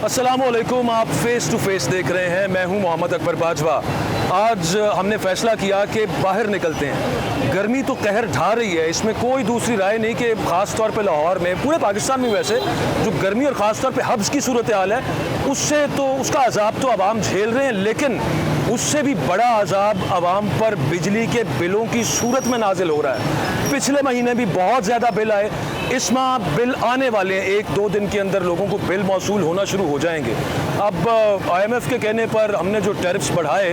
अस्सलामुअलैकुम, आप face to face देख रहे हैं। मैं हूं मोहम्मद अकबर बाजवा। आज हमने फैसला किया कि बाहर निकलते हैं। गर्मी तो कहर ढा रही है, इसमें कोई दूसरी राय नहीं कि ख़ास तौर पे लाहौर में, पूरे पाकिस्तान में वैसे जो गर्मी और ख़ास तौर पे हब्स की सूरत हाल है, उससे तो उसका अजाब तो आवाम झेल रहे हैं, लेकिन उससे भी बड़ा अजाब आवाम पर बिजली के बिलों की सूरत में नाजिल हो रहा है। पिछले महीने भी बहुत ज़्यादा बिल आए, इस माह बिल आने वाले हैं। 1-2 दिन के अंदर लोगों को बिल मौसूल होना शुरू हो जाएंगे। अब IMF के कहने पर हमने जो टैरिफ्स बढ़ाए,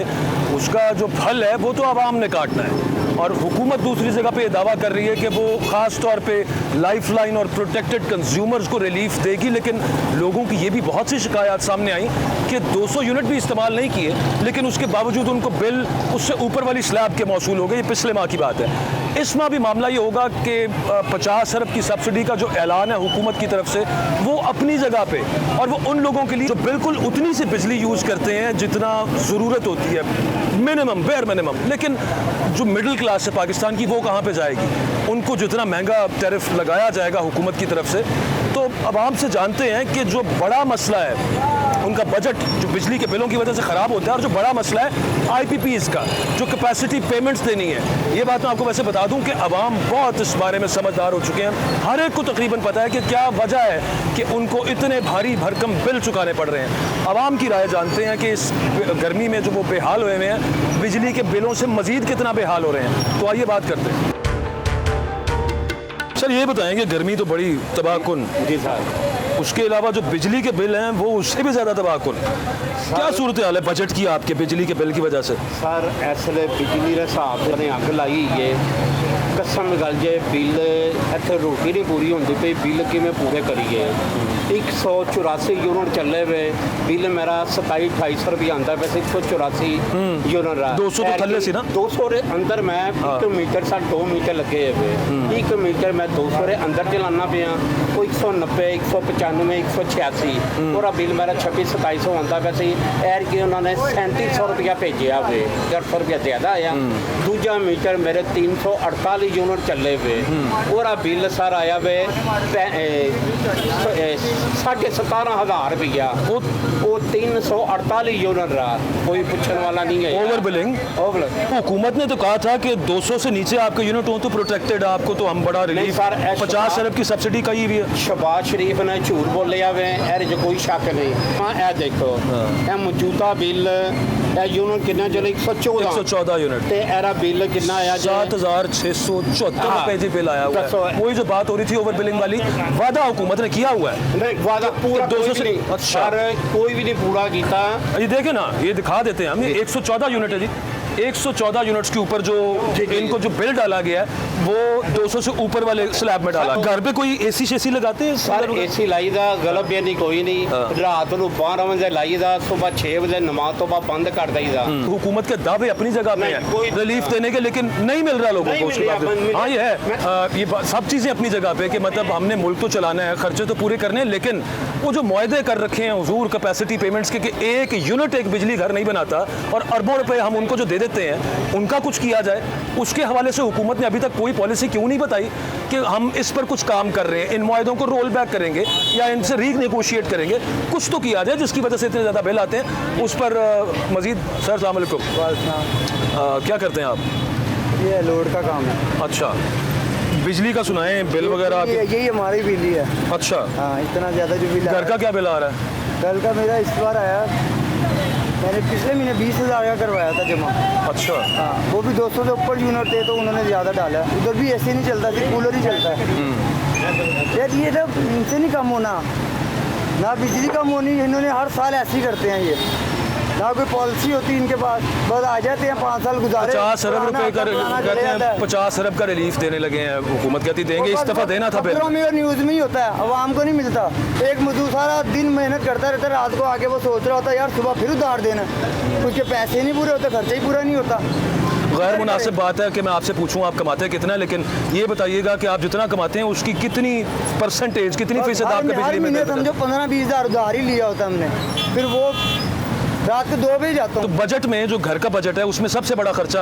उसका जो फल है वो तो आवाम ने काटना है। और हुकूमत दूसरी जगह पे ये दावा कर रही है कि वो ख़ास तौर पे लाइफलाइन और प्रोटेक्टेड कंज्यूमर्स को रिलीफ देगी, लेकिन लोगों की ये भी बहुत सी शिकायत सामने आई कि 200 यूनिट भी इस्तेमाल नहीं किए, लेकिन उसके बावजूद उनको बिल उससे ऊपर वाली स्लैब के मौसूल हो गए। ये पिछले माह की बात है। इस माह भी मामला ये होगा कि 50 अरब की सब्सिडी का जो ऐलान है हुकूमत की तरफ से, वो अपनी जगह पे, और वो उन लोगों के लिए जो बिल्कुल उतनी सी बिजली यूज़ करते हैं जितना ज़रूरत होती है, मिनिमम, बेयर मिनिमम। लेकिन जो मिडिल क्लास है पाकिस्तान की, वो कहाँ पे जाएगी? उनको जितना महंगा टैरिफ लगाया जाएगा हुकूमत की तरफ से। तो अब हम से जानते हैं कि जो बड़ा मसला है उनका बजट जो बिजली के बिलों की वजह से ख़राब होता है, और जो बड़ा मसला है IPPs का, जो कैपेसिटी पेमेंट्स देनी है। ये बात मैं आपको वैसे बता दूं कि अवाम बहुत इस बारे में समझदार हो चुके हैं। हर एक को तकरीबन पता है कि क्या वजह है कि उनको इतने भारी भरकम बिल चुकाने पड़ रहे हैं। अवाम की राय जानते हैं कि इस गर्मी में जो वो बेहाल हुए हैं, बिजली के बिलों से मज़ीद कितना बेहाल हो रहे हैं। तो आइए बात करते हैं। सर, ये बताएंगे, गर्मी तो बड़ी तबाहकुन। जी सर। उसके अलावा जो बिजली के बिल हैं वो उससे भी ज़्यादा तबाहकुन। क्या सूरत हाल है बजट की आपके बिजली के बिल की वजह से? सर इसलिए बिजली के हिसाब से अग लाई है, कसम गल जे बिल इतने रोटी नहीं पूरी होती पई, बिल किमें पूरे करिए। 184 यूनिट चले हुए, बिल मेरा 27-28 रुपये आता है। 184 यूनिट रहा, 200 तो थल्ले सी ना? 200 के अंदर मैं 1 मीटर सा 2 मीटर लगे हुए, 1 मीटर मैं 200 के अंदर चलाना पिया। 190, 195, 186 पूरा बिल मेरा 26-2700 आता। वैसे एर कि उन्होंने 3700 रुपया भेजा हुए, 800 रुपया ज़्यादा आया। दूजा मीटर मेरे 348 यूनिट चले हुए, पूरा बिल सर आया हुए 17,500 रुपया। वो 348 यूनिट रहा, कोई पूछने वाला नहीं है। Over billing. हुकूमत ने तो कहा था कि 200 से नीचे आपके यूनिट हो तो प्रोटेक्टेड, आपको तो हम बड़ा रिलीफ, 50 अरब की सब्सिडी कही हुई है। शहबाज शरीफ ने झूठ बोलिया वे, एर जो कोई शक नहीं। हाँ, ए देखो ए मौजूदा बिल यूनिट कितना चले 114 यूनिट, ते एरा बिल कितना आया? 7,674 रुपए जी बिल आया हुआ है। वही जो बात हो रही थी ओवर बिलिंग वाली, वादा हुकूमत ने किया हुआ है। नहीं, वादा पूरा 200 से अच्छा कोई भी नहीं पूरा किया। ये देखे ना, ये दिखा देते हैं हम। 114 यूनिट है जी। 114 यूनिट्स के ऊपर जो इनको जो बिल डाला गया है वो 200 से ऊपर वाले स्लैब में डाला। घर पे कोई AC शेसी लगाते हैं? सर AC लाई दा गलब भी नहीं, कोई नहीं। रात को 12 बजे लाई दा, सुबह 6 बजे नमाज तो बाद बंद कर दी दा। हुकूमत के दावे अपनी जगह पे है रिलीफ देने के, लेकिन नहीं मिल रहा लोगों को। हाँ, ये है, ये सब चीज़ें अपनी जगह पे कि मतलब हमने मुल्क तो चलाना है, खर्चे तो पूरे करने हैं, लेकिन वो जो मुआहदे कर रखे हैं हुजूर कैपेसिटी पेमेंट्स के कि 1 यूनिट एक बिजली घर नहीं बनाता, और अरबों रुपए हम उनको जो दे देते हैं उनका कुछ किया जाए। उसके हवाले से हुकूमत ने अभी तक कोई पॉलिसी क्यों नहीं बताई कि हम इस पर कुछ काम कर रहे हैं, इन मुआहदों को रोल बैक करेंगे या इनसे रीनेगोशिएट करेंगे, कुछ तो किया जाए जिसकी वजह से इतने ज़्यादा बिल आते हैं। उस पर मज़ीद सर अस्सलाम वालेकुम, क्या करते हैं आप? ये लोड का काम है। अच्छा, बिजली का सुनाएं, बिल वगैरह? यही हमारी बिजली है। अच्छा, हाँ, इतना ज़्यादा जो बिल। घर का क्या बिल आ रहा है? घर का मेरा इस बार आया, मैंने पिछले महीने 20,000 का करवाया था जमा। अच्छा। हाँ, वो भी 200 से ऊपर यूनिट थे तो उन्होंने ज़्यादा डाला। उधर भी ऐसे नहीं चलता, सिर्फ कूलर ही चलता है। यार ये तो इनसे नहीं कम होना, ना बिजली कम होनी। इन्होंने हर साल ऐसे ही करते हैं, ये ना कोई पॉलिसी होती इनके पास, बस आ जाते हैं 5 साल गुजारे। 50 अरब रुपए का कहते हैं, 50 अरब का रिलीफ देने लगे हैं। हुकूमत कहती देंगे, इस दफ़ा देना था। न्यूज़ में ही होता है, आवाम को नहीं मिलता। एक मजदूर सारा दिन मेहनत करता रहता है, रात को आके वो सोच रहा होता है यार सुबह फिर उधार देना, उसके पैसे नहीं पूरे होते, खर्चा ही पूरा नहीं होता। गैर मुनासिब बात है कि मैं आपसे पूछूं आप कमाते हैं कितना, लेकिन ये बताइएगा कि आप जितना कमाते हैं उसकी कितनी परसेंटेज, कितनी फीसद आपके बिजली में? समझो 15-20 हज़ार उधार ही लिया होता हमने, फिर वो रात को 2 बजे जाता तो हूँ। बजट में जो घर का बजट है उसमें सबसे बड़ा खर्चा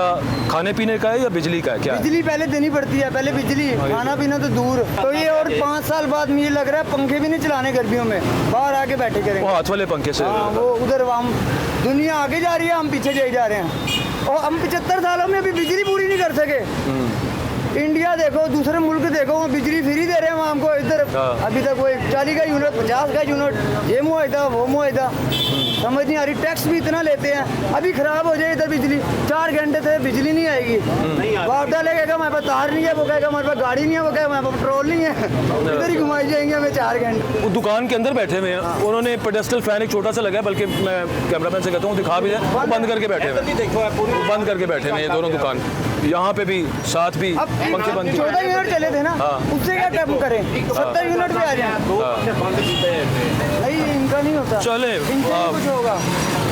खाने पीने का है या बिजली का है, क्या है? बिजली पहले देनी पड़ती है, पहले बिजली, खाना पीना तो दूर। तो ये और 5 साल बाद मुझे लग रहा है पंखे भी नहीं चलाने गर्मियों में, बाहर आके बैठे वो करेंगे। हाथ वाले पंखे से। हाँ, वो उधर हम दुनिया आगे जा रही है, हम पीछे जा रहे हैं। और हम 75 सालों में अभी बिजली पूरी नहीं कर सके। इंडिया देखो, दूसरे मुल्क देखो, वो बिजली फ्री दे रहे हैं वहाँ हमको। इधर हाँ। अभी तक वो 40 का यूनिट, 50 का यूनिट, ये मुआहदा वो मुआहदा, समझ नहीं आ रही। टैक्स भी इतना लेते हैं। अभी खराब हो जाए इधर बिजली, 4 घंटे से बिजली नहीं आएगी। वापदा लगेगा, हमारे पास तार नहीं है, वो कहेगा हमारे पास गाड़ी नहीं है, वो कहेगा हमारे पास पेट्रोल नहीं है। इधर ही घुमाई जाएंगे हमें 4 घंटे। वो दुकान के अंदर बैठे हुए हैं, उन्होंने पेडेस्टल फैन एक छोटा सा लगाया, बल्कि मैं कैमरामैन से कहता हूँ दिखा भी जाए, वो बंद करके बैठे हुए हैं। देखो है पूरी वो बंद करके बैठे हुए हैं ये दोनों दुकान। यहाँ पे भी साथ भी अब पंखे बंद 14 यूनिट चले थे ना, हाँ। उससे क्या कम करें? 70 यूनिट पे आ जाए। 2 बंद कीते हैं। नहीं, इनका नहीं होता। चले। इनसे ही कुछ होगा।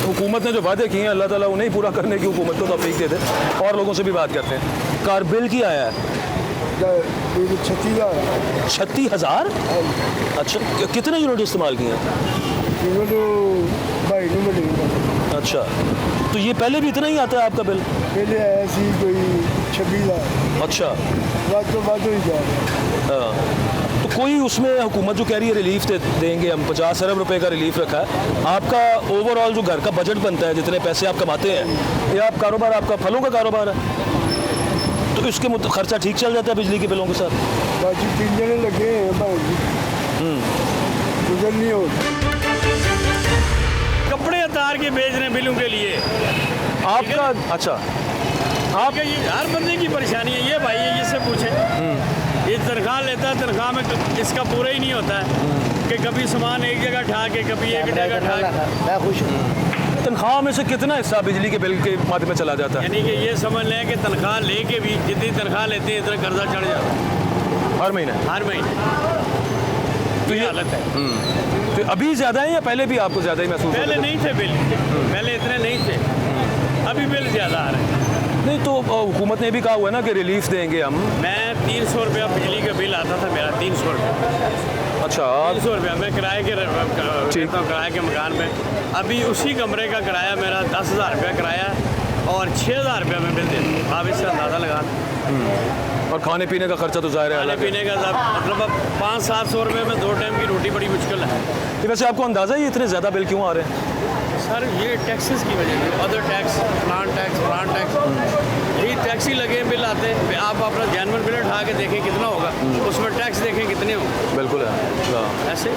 हुकूमत ने जो वादे किए हैं अल्लाह ताला उन्हें ही पूरा करने की हुकूमत को तौफीक दे दे। और लोगों से भी बात करते हैं। कार बिल क्या आया है? 36,000। अच्छा, कितने यूनिट इस्तेमाल किए हैं? अच्छा, तो ये पहले भी इतना ही आता है आपका बिल? पहले ऐसी कोई 26,000 अच्छा। बाद ही जा रहा हाँ। तो कोई उसमें हुकूमत जो कह रही है रिलीफ देंगे हम, 50 अरब रुपए का रिलीफ रखा है। आपका ओवरऑल जो घर का बजट बनता है, जितने पैसे आप कमाते हैं, या आप कारोबार, आपका फलों का कारोबार है, तो इसके खर्चा ठीक चल जाता है बिजली के बिलों के साथ? बाकी 3 जने लगे हैं भाई, गुजर नहीं हो। कपड़े उतार के बेच रहे हैं बिलों के लिए। आपका अच्छा, आप ये हर बंदे की परेशानी है ये भाई, ये इससे पूछे। ये तनख्वाह लेता है, तनख्वाह में इसका पूरा ही नहीं होता है कि कभी सामान एक जगह ठा के, कभी एक जगह ठा के। मैं खुश हूँ। तनख्वाह में से कितना हिस्सा बिजली के बिल के माध्यम में चला जाता है? यानी कि ये समझ लें कि तनख्वाह लेके भी जितनी तनख्वाह लेते हैं इतना कर्जा चढ़ जाता है हर महीने? हर महीने। तो ये हालत है। तो अभी ज़्यादा है या पहले भी आपको ज़्यादा ही महसूस पहले होता है? नहीं थे बिल, पहले इतने नहीं थे, अभी बिल ज़्यादा आ रहे हैं। नहीं, तो हुकूमत ने भी कहा हुआ है ना कि रिलीफ देंगे हम। मैं 300 रुपया बिजली का बिल आता था मेरा, 300 रुपया। अच्छा। 300 रुपया मैं किराए के रहता हूँ, किराए के मकान में। अभी उसी कमरे का किराया मेरा 10,000 रुपया किराया और 6,000 रुपया मैं बिल देता हूँ। आप इससे अंदाज़ा लगा लें। और खाने पीने का खर्चा तो ज़ाहिर है खाने अलग है। पीने का मतलब अब 500-700 रुपये में 2 टाइम की रोटी बड़ी मुश्किल है। ये वैसे आपको अंदाज़ा है ये इतने ज़्यादा बिल क्यों आ रहे हैं? सर ये टैक्सेस की वजह से, अदर टैक्स, प्लांट टैक्स, यही टैक्स ही लगे बिल आते हैं। आप अपना जानवर बिल उठा के देखें कितना होगा, उसमें टैक्स देखें कितने होंगे। बिल्कुल है। हाँ। ऐसे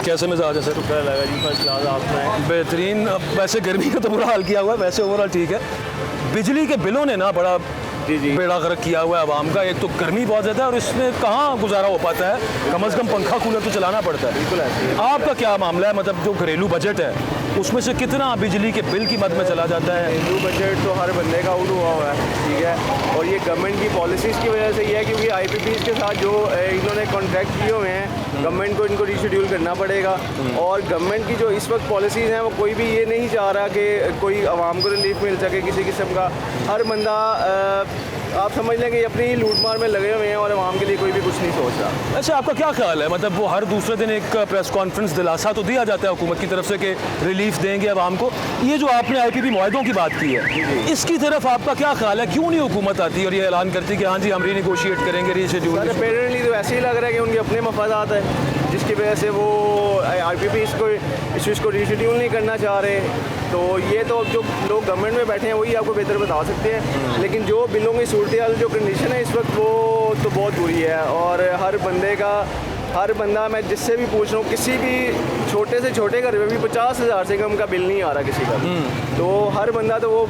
कैसे मिजाज है सर? लगा जी, फर्स्ट क्लास आपने। बेहतरीन। अब वैसे गर्मी का तो बुरा हाल किया हुआ है, वैसे ओवरऑल ठीक है। बिजली के बिलों ने ना बड़ा बेड़ा गर्क किया हुआ है आवाम का। एक तो गर्मी बहुत ज़्यादा है और इसमें कहाँ गुजारा हो पाता है, कम से कम पंखा कूलर तो चलाना पड़ता है। बिल्कुल ऐसे ही। आपका क्या मामला है, मतलब जो घरेलू बजट है उसमें से कितना बिजली के बिल की मद में चला जाता है? हिंदू बजट तो हर बंदे का आउट हुआ हुआ है, ठीक है। और ये गवर्नमेंट की पॉलिसीज़ की वजह से ये है, क्योंकि आईपीपीज़ के साथ जो इन्होंने कॉन्ट्रैक्ट किए हुए हैं, गवर्नमेंट को इनको रीशेड्यूल करना पड़ेगा। और गवर्नमेंट की जो इस वक्त पॉलिसीज़ हैं वो कोई भी ये नहीं चाह रहा कि कोई आवाम को रिलीफ मिल सके किसी किस्म का। हर बंदा आप समझ लें कि अपनी लूट मार में लगे हुए हैं और आवाम के लिए कोई भी कुछ नहीं सोच रहा। अच्छा, आपका क्या ख्याल है, मतलब वो हर दूसरे दिन एक प्रेस कॉन्फ्रेंस दिलासा तो दिया जाता है हुकूमत की तरफ से कि रिलीफ देंगे आवाम को। ये जो आपने आईपीपी मुआहदों की बात की है, इसकी तरफ आपका क्या ख्याल है? क्यों नहीं हुकूमत आती और ये ऐलान करती कि हाँ जी हम रीनिगोशिएट करेंगे, रीशेड्यूल? अपेरेंटली तो ऐसे ही लग रहा है कि उनके अपने मफादात है, जिसकी वजह से वो आईपीपी इस चीज़ को रीशेड्यूल नहीं करना चाह रहे। तो ये तो जो लोग गवर्नमेंट में बैठे हैं वही आपको बेहतर बता सकते हैं। लेकिन जो बिलों की सूरत हाल, जो कंडीशन है इस वक्त, वो तो बहुत बुरी है। और हर बंदा मैं जिससे भी पूछ रहा हूँ, किसी भी छोटे से छोटे घर में भी 50,000 से कम का बिल नहीं आ रहा किसी का। तो हर बंदा तो वो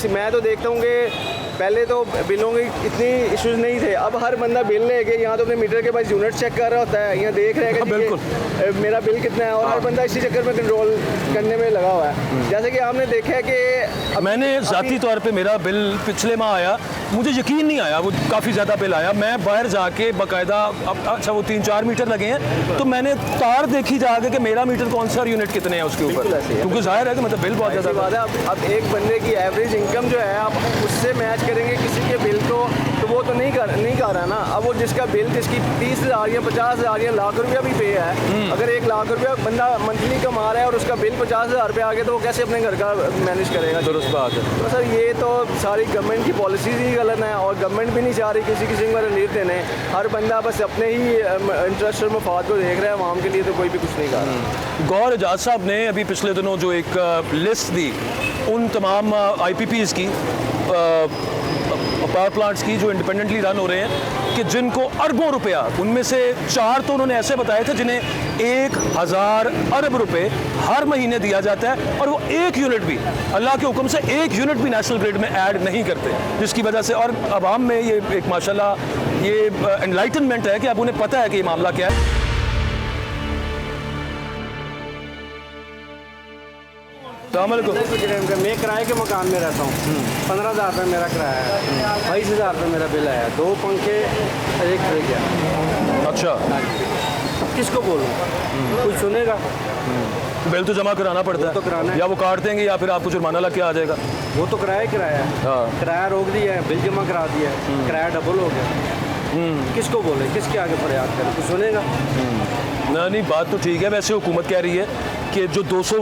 मैं तो देखता हूँ कि पहले तो बिलों के इतनी इश्यूज नहीं थे, अब हर बंदा बिल लेके यहाँ तो अपने मीटर के पास यूनिट चेक कर रहा होता है, यहाँ देख रहे हैं कि मेरा बिल कितना है। और हर बंदा इसी चक्कर में कंट्रोल करने में लगा हुआ है। जैसे कि आपने देखा है कि मैंने ज़ाती तौर पे मेरा बिल पिछले माह आया, मुझे यकीन नहीं आया, वो काफ़ी ज़्यादा बिल आया। मैं बाहर जाके बाकायदा, अच्छा वो 3-4 मीटर लगे हैं, तो मैंने तार देखी जाके कि मेरा मीटर कौन सा और यूनिट कितने हैं उसके ऊपर, क्योंकि जाहिर है कि मतलब बिल बहुत ज़्यादा बात है। अब एक बंदे की एवरेज इनकम जो है आप उससे मैच करेंगे किसी के बिल को, तो वो तो नहीं कर रहा ना। अब वो जिसका बिल जिसकी 30,000 या 50,000 या लाख रुपया भी पे है, अगर 1 लाख रुपया बंदा मंथली कमा रहा है और उसका बिल 50,000 रुपया आ गया तो वो कैसे अपने घर का मैनेज करेगा? दुरुस्त बात है। तो सर ये तो सारी गवर्नमेंट की पॉलिसीज ही गलत हैं और गवर्नमेंट भी नहीं चाह रही किसी किसी को रिलीफ देने। हर बंदा बस अपने ही इंटरेस्ट और मफाद को देख रहा है, आवाम के लिए तो कोई भी कुछ नहीं कर रहा। गौर एजाज साहब ने अभी पिछले दिनों जो एक लिस्ट दी उन तमाम IPPs की, पावर प्लांट्स की जो इंडिपेंडेंटली रन हो रहे हैं, कि जिनको अरबों रुपया, उनमें से 4 तो उन्होंने ऐसे बताए थे जिन्हें 1,000 अरब रुपए हर महीने दिया जाता है और वो 1 यूनिट भी, अल्लाह के हुक्म से 1 यूनिट भी नेशनल ग्रिड में ऐड नहीं करते, जिसकी वजह से और आवाम में ये एक माशाल्लाह ये एनलाइटनमेंट है कि अब उन्हें पता है कि ये मामला क्या है। मैं किराए के मकान में रहता हूँ, 15,000 रुपये मेरा किराया है, 22,000 रुपये मेरा बिल आया, 2 पंखे, एक फ्रिज है। अच्छा, अब किसको बोलूँ? कोई सुनेगा? बिल तो जमा कराना पड़ता वो तो कराना है, है। या वो काट देंगे या फिर आपको जुर्माना लग के आ जाएगा। वो तो किराया है, हाँ। किराया रोक दिया है, बिल जमा करा दिया है, किराया डबल हो गया। किसको बोले, किसके आगे फरियाद करें? कोई सुनेगा? नहीं, बात तो ठीक है। वैसे हुकूमत कह रही है कि जो 200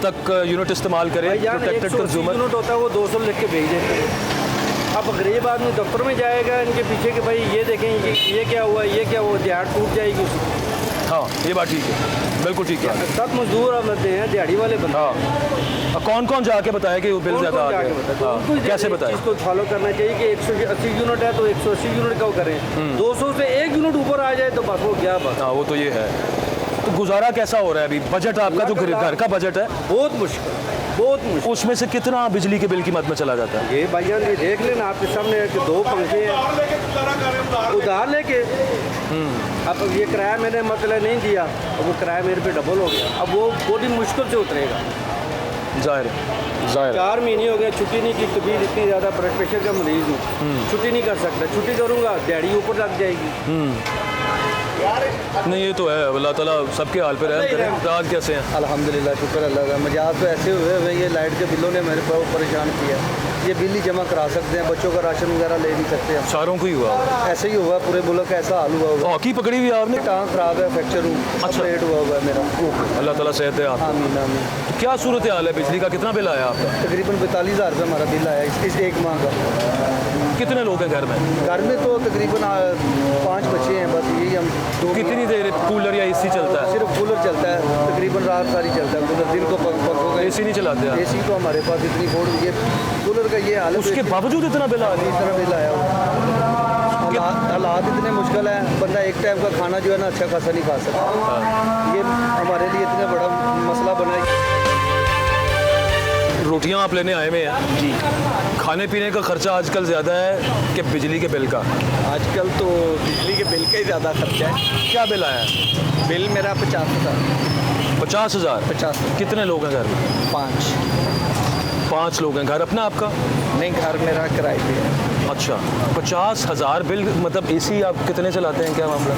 तक यूनिट इस्तेमाल करे, यार प्रोटेक्टेड 180 कंज्यूमर। यूनिट होता है, वो 200 लिख के भेज देते हैं। अब गरीब आदमी दफ्तर में जाएगा इनके पीछे कि भाई ये देखें ये क्या हुआ, ये क्या हुआ, दिहाड़ टूट जाएगी उसकी। हाँ, ये बात ठीक है, बिल्कुल ठीक है। सब मजदूर आते हैं, दिहाड़ी वाले बंदे। हाँ, कौन कौन जाके बताया कि वो बिल ज़्यादा आ गया? हाँ, कैसे बताया? इसको फॉलो करना चाहिए कि 180 यूनिट है तो 180 यूनिट का वो करें, 200 से 1 यूनिट ऊपर आ जाए तो बस हो गया बस। हाँ, वो तो ये है। तो गुजारा कैसा हो रहा है अभी? बजट आपका जो घर का बजट है, बहुत मुश्किल, बहुत मुश्किल। उसमें से कितना बिजली के बिल की मद में चला जाता है? ये भाईजान ये देख लेना आपके सामने है कि 2 पंखे हैं उधार लेके। अब ये किराया मैंने मतलब नहीं दिया, अब वो किराया मेरे पे डबल हो गया, अब वो बड़ी मुश्किल से उतरेगा। जाहिर है, जाहिर है। 4 महीने हो गए, छुट्टी नहीं की, तबीयत इतनी ज़्यादा ब्लड प्रेशर का मरीज़ हूँ, छुट्टी नहीं कर सकता, छुट्टी करूँगा दिहाड़ी ऊपर लग जाएगी। नहीं, ये तो है, अल्लाह ताला सबके हाल पे रहम करे। राज कैसे हैं? अल्हम्दुलिल्लाह, शुक्र अल्लाह का। मजाक तो ऐसे हुए ये लाइट के बिलों ने मेरे को परेशान किया। ये बिल ही जमा करा सकते हैं, बच्चों का राशन वगैरह ले नहीं सकते हम। सारों को ही हुआ, ऐसे ही हुआ, पूरे मुल्क का ऐसा हाल हुआ होगा। हॉकी पकड़ी हुई है आपने? टांग खराब है, फ्रैक्चर हूँ, अच्छा। ऑपरेट हुआ हुआ है मेरा। अल्लाह ताला सेहत है आप। आमीन आमीन। तो क्या सूरत हाल है? बिजली का कितना बिल आया आपका? तकरीबन 42,000 रुपये हमारा बिल आया इस 1 माह का। कितने लोग हैं घर में? घर में तो तकरीबन 5 बच्चे हैं, बस यही हम। तो कितनी देर कूलर या AC चलता है? सिर्फ कूलर चलता है, तकरीबन रात सारी चलता है कूलर, दिन को पक हो गए। AC नहीं चलाते आप? AC तो हमारे पास इतनी बोर्ड, ये कूलर का ये हाल है। उसके बावजूद इतना बिल आ रहा है? इस तरह बिल आया हुआ। हालात इतने मुश्किल हैं, बंदा एक टाइम का खाना जो है ना अच्छा खासा नहीं खा सकता। ये हमारे लिए इतना बड़ा मसला बना है। रोटियां आप लेने आए हुए हैं जी, खाने पीने का खर्चा आजकल ज़्यादा है कि बिजली के बिल का? आजकल तो बिजली के बिल का ही ज़्यादा खर्चा है। क्या बिल आया है? बिल मेरा 50,000। 50,000? 50। कितने लोग हैं घर में? 5 लोग हैं। घर अपना आपका? नहीं, घर मेरा किराए पे है। अच्छा, 50,000 बिल। मतलब AC आप कितने चलाते हैं, क्या मामला?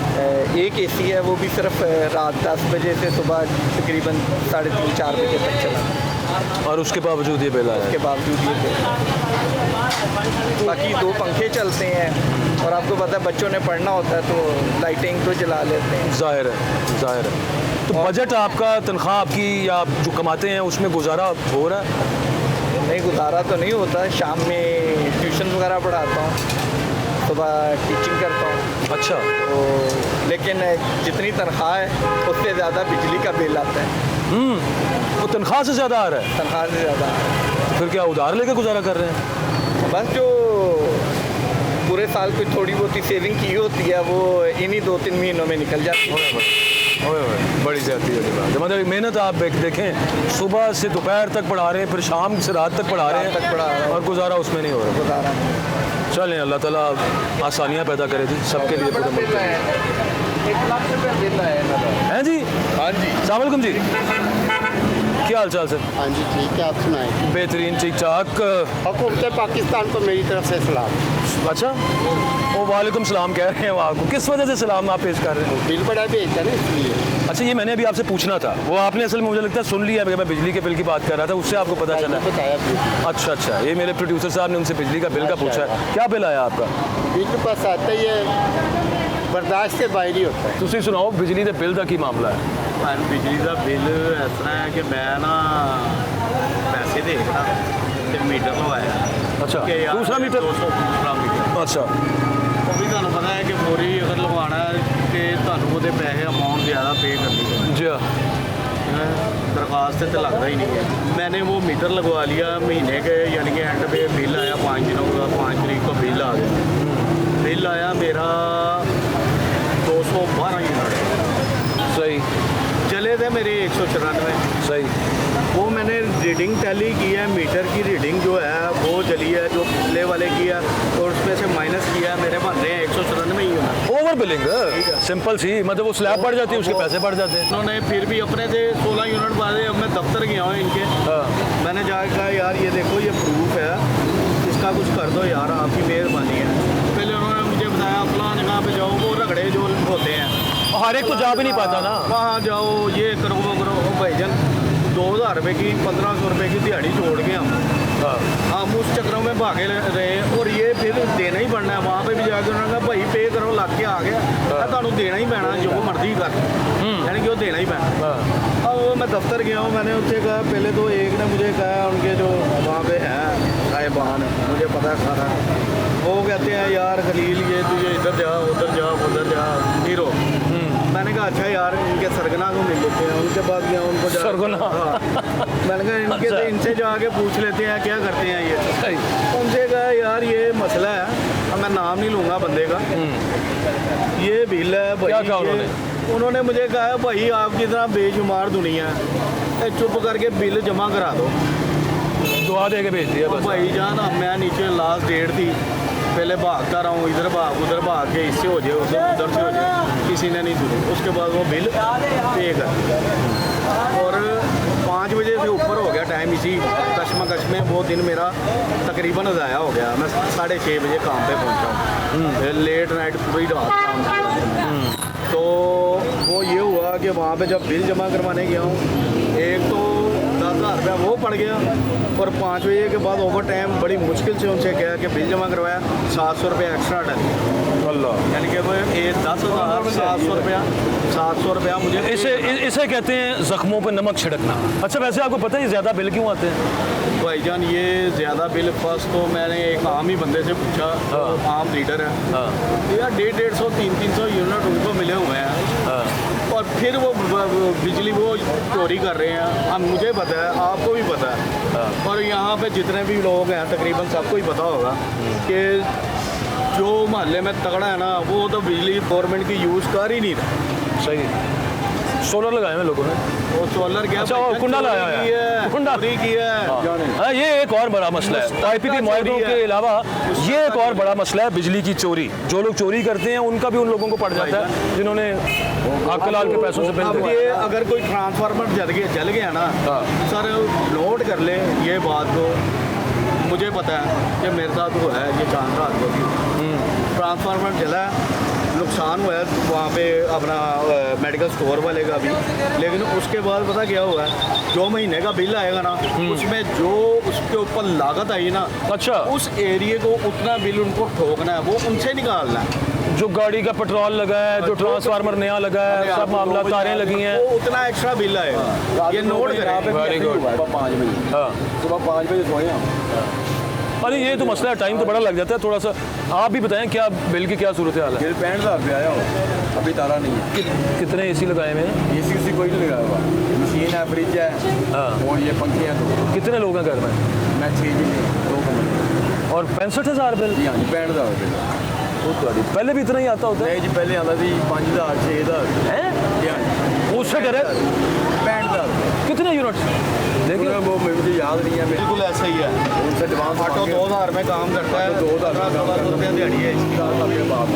एक AC है, वो भी सिर्फ रात 10 बजे से सुबह तकरीबन 3:30-4 बजे तक चला, और उसके बावजूद ये बिल आया उसके है? बावजूद ये बिल। बाकी 2 पंखे चलते हैं और आपको पता है बच्चों ने पढ़ना होता है तो लाइटिंग तो जला लेते हैं। जाहिर है, जाहिर है। तो बजट आपका, तनख्वाह आपकी या आप जो कमाते हैं उसमें गुजारा हो रहा है? नहीं, गुजारा तो नहीं होता। शाम में ट्यूशन वगैरह पढ़ाता हूँ, सुबह टीचिंग करता हूँ। अच्छा। तो लेकिन जितनी तनख्वाह है उससे ज़्यादा बिजली का बिल आता है। वो तनख्वाह से ज़्यादा आ रहा है? तनख्वाह से ज़्यादा। फिर क्या उधार लेके गुजारा कर रहे हैं? बस जो पूरे साल कोई थोड़ी बहुत सेविंग की होती है वो इन्हीं 2-3 महीनों में निकल जाती है। बड़ी ज़्यादती है बात है। मतलब मेहनत आप देखें, सुबह से दोपहर तक पढ़ा रहे हैं, फिर शाम से रात तक पढ़ा रहे रात तक हैं, पढ़ा रहे हैं। और गुजारा उसमें नहीं हो रहा। गुजारा चलें, अल्लाह ताला आसानियाँ पैदा करे जी सबके लिए। पूरे मुल्क है, 1 लाख रुपये बिल है हैं जी? हाँ जी। अस्सलाम वालेकुम जी, क्या हाल चाल सर? हाँ जी ठीक है, आप सुनाएं। बेहतरीन, ठीक ठाक। हुकूमत पाकिस्तान को मेरी तरफ से सलाम। अच्छा, वो वालेकुम सलाम कह रहे हैं वो आपको, किस वजह से सलाम आप पेश कर रहे हैं? बिल बड़ा भेजता ना इसलिए। अच्छा, ये मैंने अभी आपसे पूछना था, वो आपने असल में मुझे लगता है सुन लिया है, मैं बिजली के बिल की बात कर रहा था, उससे आपको पता चला। बताया अच्छा अच्छा, ये मेरे प्रोड्यूसर साहब ने उनसे बिजली का बिल का पूछा है। क्या बिल आया आपका? बिल पास आता ही है, बर्दाश्त के बाहर ही होता है। ਤੁਸੀਂ ਸੁਣਾਓ ਬਿਜਲੀ ਦੇ ਬਿੱਲ ਦਾ ਕੀ ਮਾਮਲਾ ਹੈ? बिजली का बिल इस तरह है कि मैं ना पैसे देखता ਤੇ ਮੀਟਰ ਲਵਾਇਆ। अच्छा, ਕਿ ਯਾਰ दूसरा मीटर? 200 दूसरा मीटर। अच्छा, ਉਹ ਵੀ ਤੁਹਾਨੂੰ ਪਤਾ ਹੈ ਕਿ ਮੋਰੀ ਅਗਰ ਲਗਵਾਉਣਾ ਹੈ ਤੇ ਤੁਹਾਨੂੰ ਉਹਦੇ ਪੈਸੇ ਅਮਾउंट ज़्यादा पे करनी है। जी हाँ। दरख्वास्त तो लगता ही नहीं है। मैंने वो मीटर लगवा लिया महीने के, यानी कि एंड पे बिल आया 5 दिनों का, 5 तारीख को बिल आ गया। बिल आया मेरा 212 यूनिट, सही चले थे मेरे 194। सही। वो मैंने रीडिंग टैली की है, मीटर की रीडिंग जो है वो चली है, जो पिछले वाले की है, और उसमें से माइनस किया है, मेरे बन रहे हैं 194 यूनिट। ओवर बिलिंग सिंपल सी, मतलब वो स्लैब बढ़ जाती है, उसके पैसे बढ़ जाते हैं। उन्होंने फिर भी अपने से 16 यूनिट बांधे। अब मैं दफ्तर गया हूँ इनके, हाँ। मैंने जाकर कहा यार ये देखो ये प्रूफ है, इसका कुछ कर दो यार, आपकी मेहरबानी है। पहले उन्होंने मुझे बताया फलां जगह पे जाओ, वो रगड़े जो होते हैं हर एक तो जा भी नहीं पाता ना। वहाँ जाओ, ये करो वो करो। भाईजान 2000 रुपये की 1500 रुपये की दिहाड़ी छोड़ के हम उस चक्रों में भागे रहे, और ये फिर देना ही पड़ना है। वहाँ पे भी जाकर उन्होंने कहा भाई पे करो, लग के आ गया, तुहानू देना ही पैना, जो मर्जी कर, यानी कि वो देना ही पैना। अब वो मैं दफ्तर गया हूँ, मैंने उससे कहा, पहले तो एक ने मुझे कहा, उनके जो वहाँ पे हैं साहिबान, मुझे पता है सारा, वो कहते हैं यार खलील ये तुझे इधर जा उधर जा हीरो। मैंने कहा अच्छा यार इनके सरगना को मिल लेते हैं। उनके बाद गया उनको सरगना? हाँ। मैंने कहा इनके अच्छा। इनसे जाके पूछ लेते हैं क्या करते हैं ये। सही। उनसे कहा यार ये मसला है, अब मैं नाम नहीं लूँगा बंदे का, ये बिल है भाई। क्या कहा उन्होंने मुझे कहा भाई आपकी तरह बेशुमार दुनिया है, चुप करके बिल जमा करा दो। दुआ दे के भेज दिया बस। भाई जान मैं नीचे लास्ट डेट थी, पहले भागता रहा हूँ, इधर भाग उधर भाग के, इससे हो जाए उधर से हो जाए, किसी ने नहीं सुनी। उसके बाद वो बिल पे कर, और 5 बजे से ऊपर हो गया टाइम, इसी कश्मकश में वो दिन मेरा तकरीबन ज़ाया हो गया। मैं 6:30 बजे काम पे पहुँचा, लेट नाइट पूरी रात काम किया। तो वो ये हुआ कि वहाँ पे जब बिल जमा करवाने गया हूँ, एक तो 10,000 रुपया वो पड़ गया, और 5 बजे के बाद ओवर टाइम बड़ी मुश्किल से उनसे कहा कि बिल जमा करवाया, 700 रुपये एक्स्ट्रा डल। अल्लाह। यानी कि वो 10,000 700 रुपया मुझे। इसे कहते हैं जख्मों पर नमक छिड़कना। अच्छा, वैसे आपको पता है ये ज़्यादा बिल क्यों आते हैं? भाईजान ये ज़्यादा बिल फर्स्ट तो मैंने एक आम ही बंदे से पूछा, आम लीडर है, यार 150-150 300 यूनिट उनको मिले हुए हैं, और फिर वो बिजली वो चोरी कर रहे हैं। अब मुझे पता है, आपको भी पता है, और यहाँ पे जितने भी लोग हैं तकरीबन सबको ही पता होगा कि जो मोहल्ले में तगड़ा है ना, वो तो बिजली गवर्नमेंट की यूज़ कर ही नहीं रहा। सही। सोलर लगाए हैं लोगों ने। वो सोलर क्या, अच्छा, वो कुंडा लाया है, कुंडा चोरी की है। हाँ, ये एक और बड़ा मसला है। आईपीपी मुआहदों के अलावा ये एक और बड़ा मसला है, बिजली की चोरी। जो लोग चोरी करते हैं उनका भी उन लोगों को पड़ जाता है जिन्होंने अक्कलाल के पैसों से बिल अब दिलवाए। ये अगर कोई ट्रांसफार्मर जल गया ना, सर नोट कर ले ये बात को, मुझे पता है कि मेरे साथ वो है, ये चांद रात को ट्रांसफार्मर जला है, नुकसान हुआ है वहाँ पे अपना मेडिकल स्टोर वाले का भी। लेकिन उसके बाद पता क्या हुआ है, जो महीने का बिल आएगा ना, उसमें जो उसके ऊपर लागत आई ना, अच्छा, उस एरिए को उतना बिल उनको ठोकना है, वो उनसे निकालना है। जो गाड़ी का पेट्रोल लगा है, जो ट्रांसफार्मर नया लगा है, सब मामला, तारें लगी हैं, वो उतना एक्स्ट्रा बिल आएगा। ये नोट करें। Very good. हाँ, सुबह 5 बजे सोए हम। अरे ये तो मसला है, टाइम तो बड़ा लग जाता है थोड़ा सा। आप भी बताएं क्या बिल की क्या सूरत हाल है? बिल 65,000 रुपये आया हो, अभी तारा नहीं है। कितने एसी लगाए हुए हैं? एसी कोई नहीं लगाया हुआ, मशीन है, फ्रिज है, हाँ। और ये पंखे हैं 2। कितने लोग हैं घर में? मैं 6 जी 2 कमरे। और 65,000 बिल? जी हाँ जी, 65,000 रुपये। पहले भी इतना ही आता होता है? नहीं जी, पहले आता थी 5,000 6,000। हैं? जी हाँ जी, उससे कह रहे 65,000। कितने यूनिट? देखिए वो मुझे याद याद नहीं है। बिल्कुल ऐसा ही है, उनसे एडवांस ऑटो 2000 में काम करता है, 2000 रुपया दिहाड़ी है इसकी। आपके पास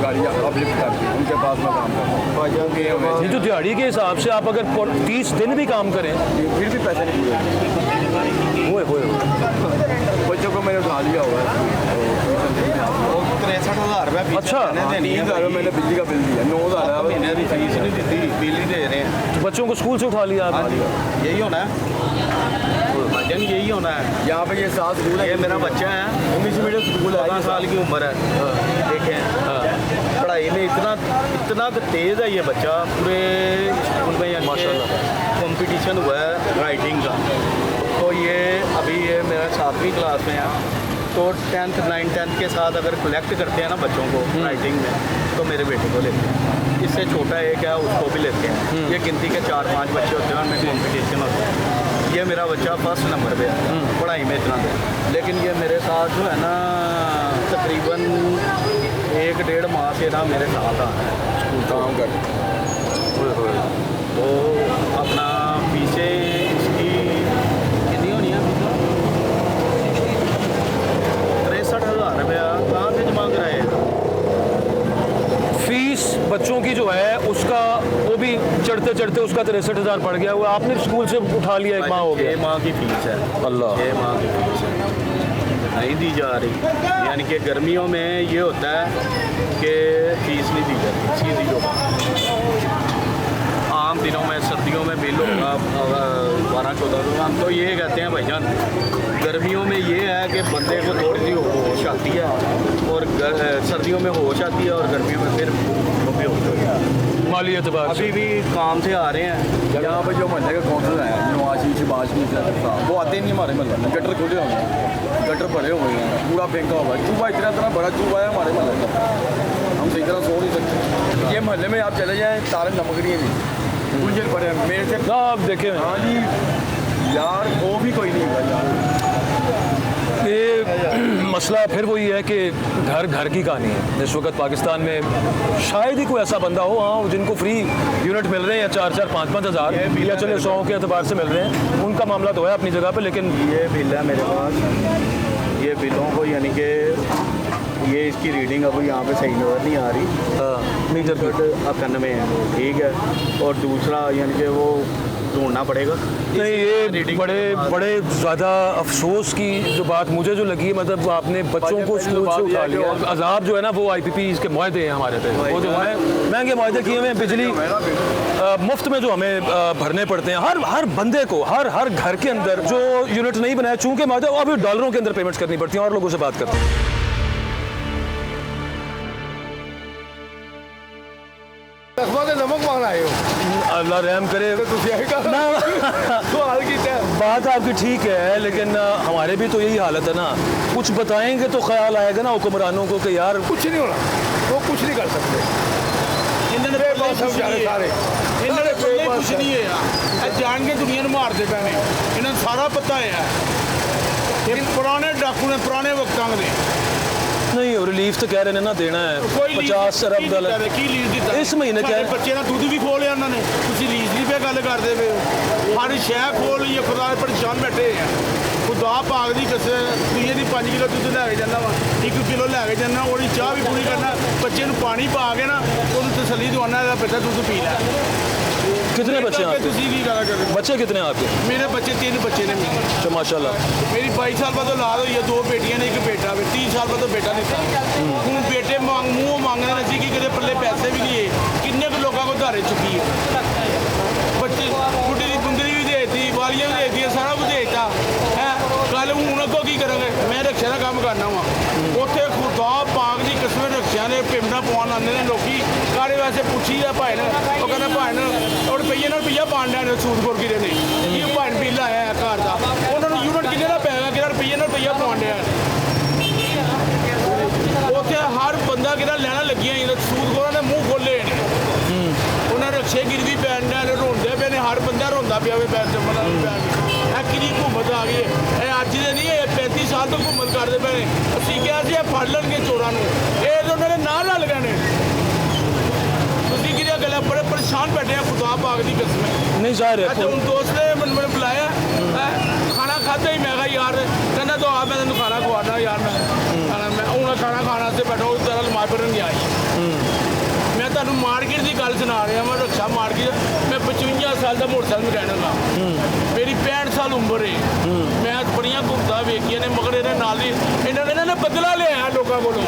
गाड़ी अपलिफ्ट करती है, उनके पास मैं काम करता हूँ। ये तो दिहाड़ी के हिसाब से आप अगर 30 दिन भी काम करें फिर भी पैसे नहीं हुए। बच्चों को मैंने उठा लिया हुआ है 63,000 रुपया फीस। अच्छा। 3,000 मैंने बिजली का बिल दिया, 9,000 महीने की फीस नहीं दी, बिल नहीं दे रहे हैं। बच्चों को स्कूल से उठा लिया आपने? यही होना है भाईजान, यही होना है। यहाँ पे ये 7 स्कूल है। ये मेरा बच्चा है, इंग्लिश मीडियम स्कूल है, 12 साल की उम्र है। देखें पढ़ाई में इतना तेज़ है ये बच्चा, पूरे स्कूल में माशाल्लाह कंपटीशन हुआ है राइटिंग का। तो ये अभी ये मेरा 7वीं क्लास में है, तो 10th 9th 10th के साथ अगर कलेक्ट करते हैं ना बच्चों को राइटिंग में, तो मेरे बेटे को लेते हैं। इससे छोटा एक है उसको भी लेते हैं। ये गिनती के 4-5 बच्चे होते हैं, उनमें कॉम्पिटिशन होता है। ये मेरा बच्चा फर्स्ट नंबर पे है पढ़ाई में इतना है, लेकिन ये मेरे साथ जो है ना तकरीबन 1-1.5 माह से ना मेरे साथ आ रहा है स्कूल काम कर। तो अपना पीछे इसकी कितनी होनी है? 63,000 रुपया कहाँ से जमा कराए? फीस बच्चों की जो है उसका वो भी चढ़ते चढ़ते उसका 63,000 पड़ गया। वो आपने स्कूल से उठा लिया, 1 माह हो गया। 6 माह की फीस है। अल्लाह। 6 माह की फीस है, नहीं दी जा रही। यानी कि गर्मियों में ये होता है कि फीस नहीं दी जाती सीधी जो आम दिनों में, सर्दियों में बिल होगा 12-14। हम तो ये कहते हैं भाईजान, गर्मियों में ये है कि बंदे को थोड़ी सी होश आती है, और सर्दियों में होश आती है, और गर्मियों में फिर वो भी होश होती है। माली एतबार अभी भी काम से आ रहे हैं। यहाँ पर जो महल्ले का काउंसलर है नवाशी शबाशी, वो आते नहीं हमारे महल्ले में। गटर खुले हुए हैं, गटर भरे हुए हैं, पूरा फेंका हुआ है। चूहा इतना बड़ा चूहा है हमारे महल्ले का, हम सही तरह सो नहीं सकते। ये महल्ले में आप चले जाएँ, सारे नमकड़िए भी गुंजर पड़े हैं मेरे से। आप देखें। हाँ जी यार, वो भी कोई नहीं होगा यार। ये मसला फिर वही है कि घर घर की कहानी है। इस वक्त पाकिस्तान में शायद ही कोई ऐसा बंदा हो हाँ जिनको फ्री यूनिट मिल रहे हैं, या 4-4, 5-5 हज़ार, या चले 100 के अतबार से मिल रहे हैं। उनका मामला तो है अपनी जगह पे, लेकिन ये बिल है मेरे पास। ये बिलों को यानी कि ये इसकी रीडिंग अब यहाँ पे सही नज़र नहीं आ रही। मीटर की 91 है, ठीक है। और दूसरा यानी कि वो ढूंढना पड़ेगा। नहीं, ये बड़े ज़्यादा अफसोस की जो बात मुझे जो लगी, मतलब आपने बच्चों को स्कूल से उठा लिया। अजाब जो है ना वो IPP के मुआहदे हैं हमारे पे, वो जो है महंगे मुआहदे किए हुए हैं। बिजली मुफ्त में जो हमें भरने पड़ते हैं हर बंदे को, हर घर के अंदर जो यूनिट नहीं बनाया, चूँकि मुआहदे वो अभी डॉलरों के अंदर पेमेंट्स करनी पड़ती हैं। और लोगों से बात करते हैं। नमक मांगना आए हो, अल्लाह रहम करे। बात आपकी ठीक है, लेकिन हमारे भी तो यही हालत है ना। कुछ बताएंगे तो ख्याल आएगा ना हुक्मरानों को कि यार कुछ नहीं होना, वो कुछ नहीं कर सकते। इन्होंने सारे इन्होंने कुछ नहीं है, जान के दुनिया में मारते पे ने, इन्हें सारा पता है। ये पुराने डाकू ने पुराने वक्तां दे नहीं, रिलीफ तो कह रहे हैं ना देना है 50 अरब डॉलर इस महीने। कह रहे बच्चे का दुध भी खोलिया उन्होंने, तुम लीज नहीं पे गल करते पे हो। हर शह खोल ली है, खुदा परेशान बैठे हैं। खुदा पाक दी कसम, दुनिया की 5 किलो दुध लैके जाना वा, 1 किलो लैके जाना, और चाह भी पूरी करना, बच्चे को पानी पा के ना उन्होंने तसली दवाना, बच्चा दुध पी लै। कितने बच्चे हैं आपके? बच्चे कितने हैं आपके? मेरे बच्चे 3 बच्चे ने मेरे। अच्छा माशाल्लाह। मेरी 22 साल बाद औलाद हुई है, 2 बेटियां ने 1 बेटा। 30 साल बाद बेटा नहीं था। हूँ बेटे मूँह मांगने सी कि कदे पल्ले पैसे भी लिए, किन्ने को लोगों को धारे चुकी है। बच्चे बुढ़ी की बुंदरी भी देती, वालियाँ भी देती, सारा कुछ देता है। कल हूँ अगों की करेंगे, मैं रक्षा का काम करना वा। उत्थे खुदा पाक की किस्म रक्षा ने पेमेंटा पवान आते हैं लोग। कारे वैसे पूछी है भाई ने, वो कहना भाई ने और रुपया पान डे सूद खोर गिरे ने, ये भाई बिल आया है घर का, उन्होंने यूनिट कितने का पैगा कि रुपया पान डे। उत्थे हर बंदा कि लैना लगिया, सूद खोर ने मूँह खोले ने, उन्हें रक्षे गिरवी पैन डे रोंदे पे ने, हर बंदा रोंदा पिया पैर जमना पैन। कि घूमत आ गई है, अज दे नहीं 35 साल तो घूमत करते पे। असीं कहा सी फड़ लैणगे चोरां नूं, ये उन्होंने नाल रल गए ने। गल बड़े परेशान बैठे हैं, खुदा पाक की कसम। नहीं जाहिर है। अच्छा हूँ दोस्त ने मैंने बुलाया, खाना खाते ਵਾਪਰ ਨਹੀਂ ਆਈ ਮੈਂ ਤੁਹਾਨੂੰ ਮਾਰਕੀਟ ਦੀ ਗੱਲ ਸੁਣਾ ਰਿਹਾ ਮੈਂ ਰਕਸ਼ਾ ਮਾਰਕੀਟ ਮੈਂ 55 ਸਾਲ ਦਾ ਮੋਟਰਸਾਈਕਲ ਮਕੈਨਿਕ ਹਾਂ ਮੇਰੀ 65 ਸਾਲ ਉਮਰ ਹੈ ਮੈਂ ਬੜੀਆਂ ਘੁੰਮਦਾ ਵੇਖੀਆਂ ਨੇ ਮਗਰ ਇਹਦੇ ਨਾਲ ਹੀ ਇਹਨਾਂ ਨੇ ਬਦਲਾ ਲਿਆ ਲੋਕਾਂ ਕੋਲੋਂ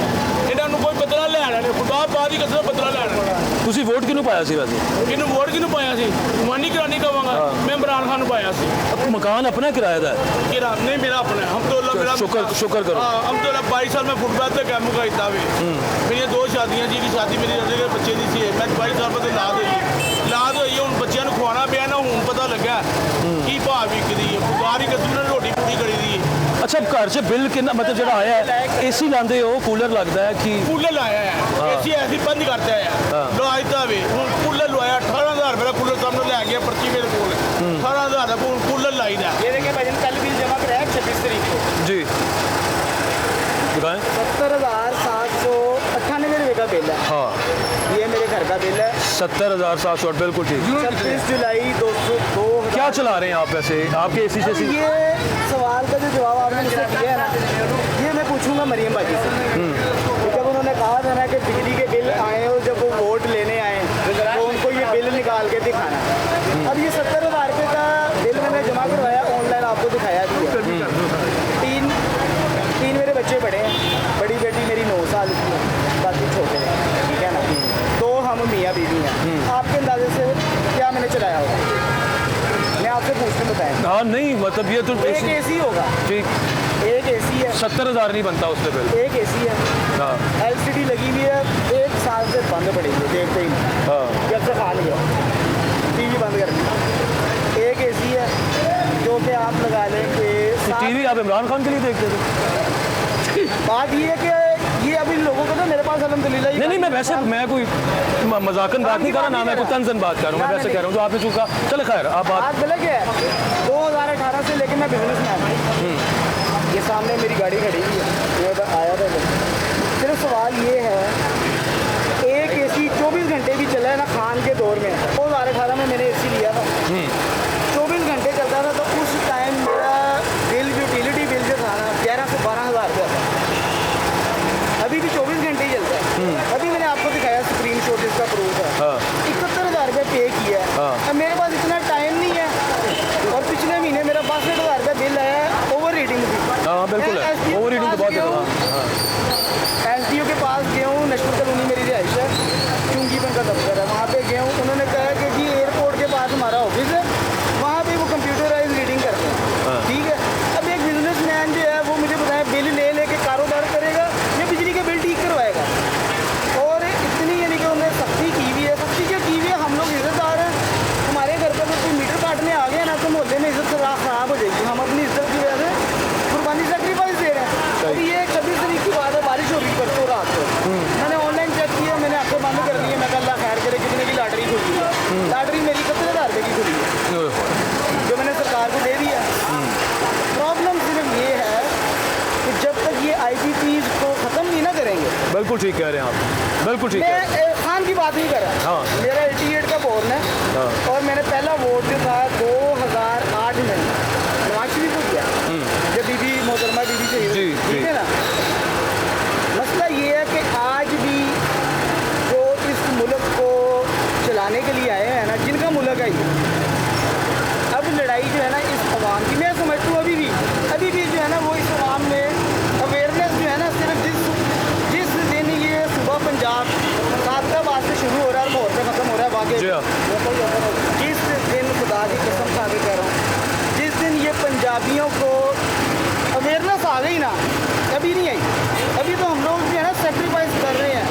ਇਹਨਾਂ ਨੂੰ ਕੋਈ ਬਦਲਾ ਲੈਣਾ ਨਹੀਂ ਖੁਦਾ ਬਾਦ ਹੀ ਕਿਸੇ ਬਦਲਾ ਲੈਣਾ ਤੁਸੀਂ ਵੋਟ ਕਿਹਨੂੰ ਪਾਇਆ ਸੀ ਵੈਸੇ ਇਹਨੂੰ ਵੋਟ ਕਿਹਨੂੰ ਪਾਇਆ ਸੀ ਮਾਨੀ ਕਰਾਣੀ ਕਵਾਂਗਾ ਮੈਂ ਇਮਰਾਨ ਖਾਨ ਨੂੰ ਪਾਇਆ ਸੀ मकान अपना किराया का है ਕਿਰਾ ਨਹੀਂ ਮੇਰਾ ਆਪਣਾ ਹਮਦੁल्ला ਮੇਰਾ शुक्र करो ਹਾਂ ਹਮਦੁल्ला 22 ਸਾਲ ਮੈਂ ਫੁੱਟਬਾਲ ਤੇ ਕੰਮ ਕਰਦਾ ਵੇ ਮੇਰੀਆਂ 2 ਸ਼ਾਦੀਆਂ ਜੀ ਦੀ ਸ਼ਾਦੀ ਮੇਰੀ ਜਿਹੜੇ ਬੱਚੇ ਦੀ ਸੀ ਮੈਂ 22 ਸਾਲ ਬਾਅਦ ਲਾਦ ਹੋਈ ਹੁਣ ਬੱਚਿਆਂ ਨੂੰ ਖਵਾਉਣਾ ਪਿਆ ਨਾ ਹੁਣ ਪਤਾ ਲੱਗਾ ਕੀ ਭਾਅ ਵਿਕਦੀ ਹੈ ਬੁਗਾਰੀ ਕਸੂ ਨੇ ਰੋਟੀ ਪੂਰੀ ਕਰੀ ਦੀ अच्छा घर से बिल कितना मतलब जो आया है एसी लाते हो कूलर लगता है कि ਕੂਲਰ ਲਾਇਆ ਹੈ ਏਸੀ ਐਸੀ ਬੰਦ ਕਰਤਾ ਹੈ ਲਵਾਇਦਾ ਵੇ ਹੁਣ ਕੂਲਰ ਲਵਾਇਆ 18000 ਰੁਪਏ ਦਾ ਕੂਲਰ ਸਾਹਮਣੇ ਲੈ ਗਿਆ ਪਰਚੀ ਮੇਰੇ ਕੋਲ 18000 ਦਾ ਕੂਲਰ ਲਾਈਦਾ ये देखिए भाईजान कल बिल जमा कराया 26 तारीख को जी दिखाएं 70,798 रुपये का बिल है। हाँ ये मेरे घर का बिल है। 70,700 बिल्कुल ठीक 26 जुलाई 200 क्या चला रहे हैं आप वैसे आपके एसी से अब ये सवाल का जो जवाब आपने मुझसे दिया है ना ये मैं पूछूंगा मरियम बाजी से जब उन्होंने कहा था ना कि बिजली के बिल आए और जब वो वोट लेने आए तो उनको ये बिल निकाल के दिखाना अब ये 70,000 रुपये का बिल मैंने जमा करवाया ऑनलाइन आपको दिखाया भी है। तीन मेरे बच्चे बड़े हैं बड़ी बेटी मेरी 9 साल की है बाकी छोटे हैं ठीक है ना तो हम मियाँ बीवी हैं आपके अंदाजे से क्या मैंने चलाया होगा मैं आपसे पूछने बताएं हाँ नहीं मतलब ये तो एक एसी होगा ठीक एक एसी है 70,000 नहीं बनता उससे बिल एक एसी है हाँ एलसीडी लगी हुई है 1 साल से बंद पड़ी है देखते ही नहीं हाँ जब से खा लिया टीवी बंद कर दी एक एसी है जो कि आप लगा लें कि टीवी आप इमरान खान के लिए देखते थे बात ये है कि ये अभी लोगों को ना मेरे पास अल्हम्दुलिल्लाह नहीं मैं वैसे मैं कोई मजाकन बात नहीं कर रहा ना मैं कोई तंजन बात कर रहा हूँ मैं वैसे कह रहा हूँ जो आपने चूका चले खैर आप बात बात गलत है 2018 से लेकर मैं बिजनेस मैन हूँ ये सामने मेरी गाड़ी खड़ी हुई है मैं उधर आया था सिर्फ सवाल ये है एक एसी 24 घंटे भी चला है ना खान के दौर में 2018 में मैंने एसी लिया था 24 घंटे चलता था तो उस टाइम मेरा बिल यूटिलिटी बिल जो था ना 11 से 12,000 रुपया था अभी भी 24 घंटे ही चलता है अभी मैंने आपको दिखाया स्क्रीन शॉट इसका प्रूफ है हाँ 71,000 रुपये पे किया है हाँ। अब मेरे पास इतना टाइम नहीं है और पिछले महीने मेरा 62,000 रुपये बिल आया है ओवर रीडिंग भी हाँ बिल्कुल है SDO ओवर रीडिंग तो बहुत के है हाँ एसडीओ के पास गया हूँ नेशनल कॉलोनी मेरी रिहाइश है चुंगीपन का दफ्तर है वहाँ पे गया हूँ उन्होंने कहा कि जी एयरपोर्ट के पास हमारा ऑफिस है वहाँ पे वो कंप्यूटराइज रीडिंग करते हैं ठीक है अब एक बिजनेसमैन जो है वो मुझे बताया बिल ले लेके कारोबार करेगा या बिजली के बिल ठीक करवाएगा और इतनी यानी कि उन्होंने सख्ती की हुई है सख्ती क्या की हुई है हम लोग इज्जतदार हैं हमारे घर पर कोई मीटर काटने आ गया ना तो मोहल्ले में इज्जत खराब हो जाएगी हम अपनी इज्जत की वजह से कुर्बानी सेक्रीफाइस दे रहे हैं अभी ये 26 तारीख की बात है बारिश हो रही परसों रात को मैंने ऑनलाइन चेक किया मैंने आंखें बंद कर दी है मैं अल्लाह खैर करे कितने की लॉटरी खुली है लॉटरी मेरी 70,000 रुपये की खुली है जो मैंने सरकार को दे दिया प्रॉब्लम सिर्फ ये है कि जब तक ये IPPs को ख़त्म नहीं ना करेंगे बिल्कुल ठीक कह रहे हैं आप बिल्कुल ठीक है मैं खान की बात नहीं कर रहा हाँ। मेरा 88 का बोर्न है हाँ। और मैंने पहला वोट जो था 2008 में नवाज शरीफ को दिया जब बीबी मोहतरमा बीबी जी, चाहिए जी। ठीक है ना मसला ये है कि आज भी जो इस मुल्क को चलाने के लिए आए हैं ना जिनका मुल्क है ये अब लड़ाई जो है ना इस अवाम की मैं समझता हूँ अभी भी जो है ना वो इस अवाम में अवेयरनेस जो है ना सिर्फ जिस दिन ये सुबह पंजाब सादकाबाद से शुरू हो रहा है और मोहर से ख़त्म हो रहा है बाकी जी हाँ। जिस दिन खुदा की कसम खा के कह रहा हूँ जिस दिन ये पंजाबियों को अवेयरनेस आ गई ना अभी नहीं आई अभी तो हम लोग जो है ना सेक्रीफाइस कर रहे हैं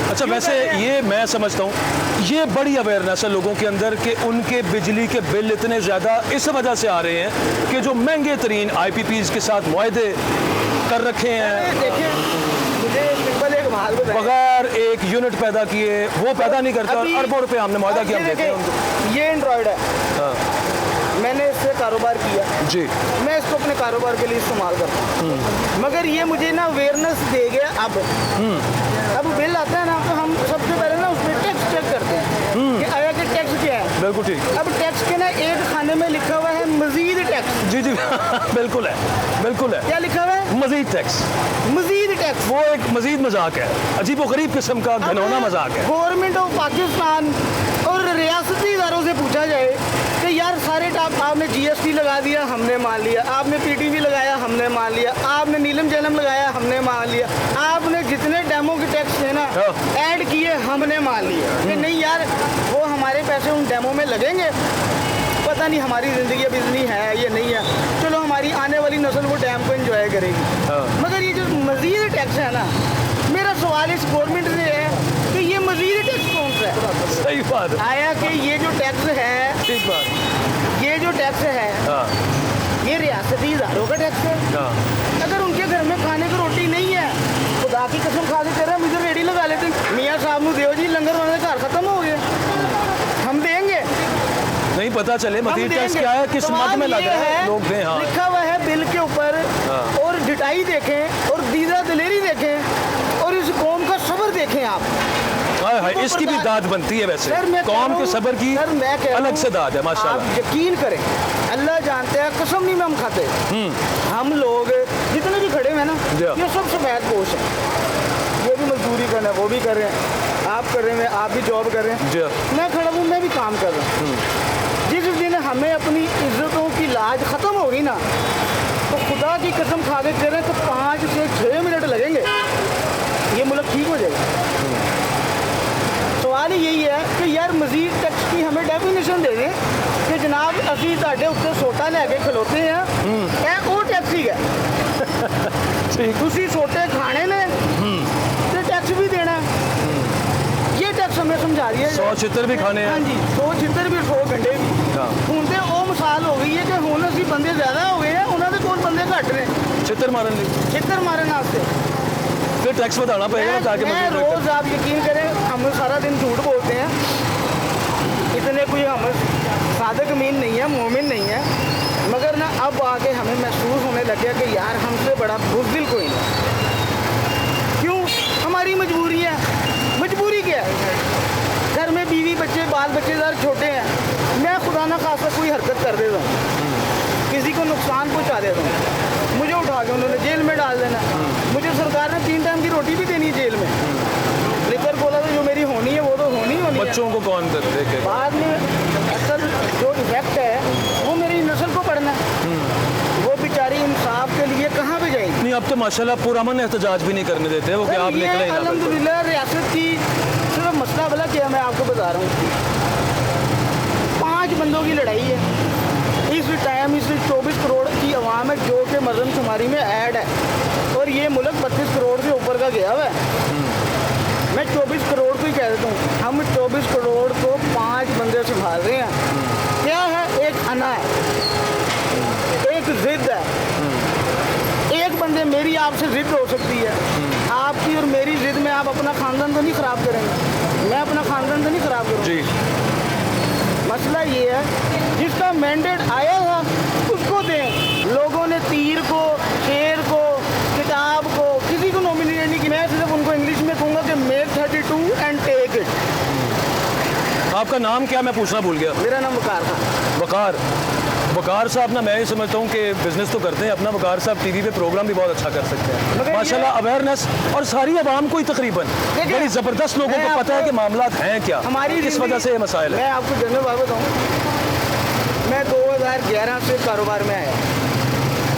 अच्छा वैसे ये मैं समझता हूँ ये बड़ी अवेयरनेस है लोगों के अंदर कि उनके बिजली के बिल इतने ज़्यादा इस वजह से आ रहे हैं कि जो महंगे तरीन IPPs के साथ मुआहदे कर रखे हैं देखिए मुझे सिंपल एक माल बताएं बगैर एक यूनिट पैदा किए वो पैदा नहीं करता और अभी- अरबों रुपए हमने मुआहदा किया हम ये देते हैं उनको देखिए, ये एंड्रॉयड है हाँ, मैंने इससे कारोबार किया जी मैं इसको अपने कारोबार के लिए इस्तेमाल करता हूँ मगर ये मुझे ना अवेयरनेस दे गया अब बिल आता है ना तो हम सबसे पहले ना उसमें टैक्स चेक करते हैं कि आया कि टैक्स क्या है बिल्कुल ठीक अब टैक्स के ना एक खाने में लिखा हुआ है मजीद टैक्स जी जी बिल्कुल है क्या लिखा हुआ है मजीद टैक्स मजीद टैक्स वो एक मजीद मजाक है, अजीब व गरीब किस्म का घिनौना मजाक है। गवर्नमेंट ऑफ पाकिस्तान और रियासती इदारों से पूछा जाए कि यार सारे आपने जीएसटी लगा दिया, हमने मान लिया, आपने पीटीवी लगाया, हमने मान लिया, आपने नीलम जलम लगाया, हमने मान लिया, आपने जितने डेमो के टैक्स थे ना ऐड किए, हमने मान लिया कि नहीं यार वो हमारे पैसे उन डेमो में लगेंगे, पता नहीं हमारी ज़िंदगी अब इतनी है या नहीं है, चलो हमारी आने वाली नस्ल वो डैम को एंजॉय करेगी। मगर ये जो मज़ीद टैक्स है ना, मेरा सवाल इस गवर्नमेंट से है कि ये मज़ीद टैक्स कौन सा है? सही बात है, आया कि ये जो टैक्स है, ठीक बात। ये जो टैक्स है ये रियासती इदारों का टैक्स है। अगर उनके घर में खाने को रोटी नहीं है, खुदा की कसम खा के कह रहा है मुझे रेडी लगा लेते हैं, मियाँ साहब को देव जी लंगर वाले घर खत्म हो गए, हम देंगे नहीं पता चले मजीद टैक्स क्या है, किस मद में लग रहा है, लोग दें। हाँ, लिखा हुआ है बिल के ऊपर, और डिटाई देखें और दीदा दिलेरी देखें और इस कौम का सब्र देखें आप। हाय हाय, इसकी भी दाद बनती है वैसे, कौम के सब्र की अलग से दाद है माशाल्लाह। आप यकीन करें, अल्लाह जानते हैं, कसम नहीं में हम खाते, हम लोग जितने भी खड़े हैं ना, ये सब सफेद पोश है, ये भी मजदूरी करना है, वो भी कर रहे हैं, आप कर रहे हैं, आप भी जॉब कर रहे हैं, मैं खड़ा हूँ, मैं भी काम कर रहा हूँ। जिस दिन हमें अपनी इज्जतों की लाज ख़त्म होगी ना, तो खुदा की कसम खा के कह रहे हैं तो 5 से 6 मिनट लगेंगे, ये मुल्क ठीक हो जाएगा। सवाल यही है कि यार मजीद टैक्स की हमें डेफिनेशन दे दें कि जनाब असी तुहाडे उत्ते सोटा लैके खलोते हैं, ये वो टैक्स ही है, तुसी सोटे खाने ने तो टैक्स भी देना है, ये टैक्स हमें समझा रही है। 100 छितर भी खाने हैं। हाँ जी, 100 छितर भी 100 घंटे भी। ਹੁਣ ਤੇ ਉਹ ਮਿਸਾਲ ਹੋ ਗਈ ਹੈ ਕਿ ਹੁਣ ਅਸੀਂ ਬੰਦੇ ਜ਼ਿਆਦਾ ਹੋ ਗਏ ਆ, ਉਹਨਾਂ ਦੇ ਕੋਲ ਬੰਦੇ ਘੱਟ ਨੇ छितर मारन ਲਈ ਛਿੱਤਰ ਮਾਰਨ ਵਾਸਤੇ। फिर टैक्स बताना पड़ेगा ना ताकि मैं मजदूर रोज आप यकीन करें हम सारा दिन झूठ बोलते हैं, इतने कोई हम सादक अमीन नहीं है, मोमिन नहीं है, मगर ना अब आके हमें महसूस होने लग गया कि यार हमसे बड़ा बुज़दिल कोई नहीं। क्यों? हमारी मजबूरी है। मजबूरी क्या है? घर में बीवी बच्चे बाल बच्चेदार छोटे हैं, मैं खुदा ना खासा कोई हरकत कर देता हूँ, किसी को नुकसान पहुँचा देता हूँ, मुझे उठा के उन्होंने जेल में डाल देना, मुझे सरकार ने 3 टाइम की रोटी भी देनी जेल में, लेकर बोला तो जो मेरी होनी है वो तो होनी है। बच्चों को कौन देखे? बाद में असल जो इफेक्ट है वो मेरी नस्ल को पड़ना है, वो बेचारी इंसाफ के लिए कहाँ पे जाएगी? नहीं, अब तो माशाल्लाह पुरअमन एहतजाज भी नहीं करने देते वो कि आप निकले ही ना। अल्हम्दुलिल्लाह रियासत की सिर्फ मसला भला क्या मैं आपको बता रहा हूँ, 5 बंदों की लड़ाई है इस टाइम, इस 24 करोड़ की आवाम है जो कि मरदमशुमारी में ऐड है, और ये मुल्क 32 करोड़ से ऊपर का गया हुआ है। मैं 24 करोड़ को ही कह देता हूँ, हम 24 करोड़ को 5 बंदे संभाल रहे हैं। क्या है? एक अना है, एक जिद है, एक बंदे मेरी आपसे जिद हो सकती है, आपकी और मेरी जिद में आप अपना खानदान तो नहीं ख़राब करेंगे, मैं अपना खानदान तो नहीं ख़राब करूँगा जी। मसला ये है जिसका मैंडेट आया था उसको दें। लोगों ने तीर को, शेर को, किताब को, किसी को नॉमिनेट नहीं किया, मैं सिर्फ उनको इंग्लिश में कहूँगा कि मेक 32 एंड टेक इट। आपका नाम क्या, मैं पूछना भूल गया? मेरा नाम वकार था। वकार, वकार साहब ना मैं ये समझता हूँ कि बिजनेस तो करते हैं अपना, वकार साहब टीवी पे प्रोग्राम भी बहुत अच्छा कर सकते हैं माशाल्लाह, अवेयरनेस, और सारी आवाम को ही तकरीबन बड़ी ज़बरदस्त लोगों को पता है कि मामलात हैं क्या, हमारी किस वजह से ये मसाइल है। मैं आपको जनरल बात बताऊँ, मैं 2011 से कारोबार में आया,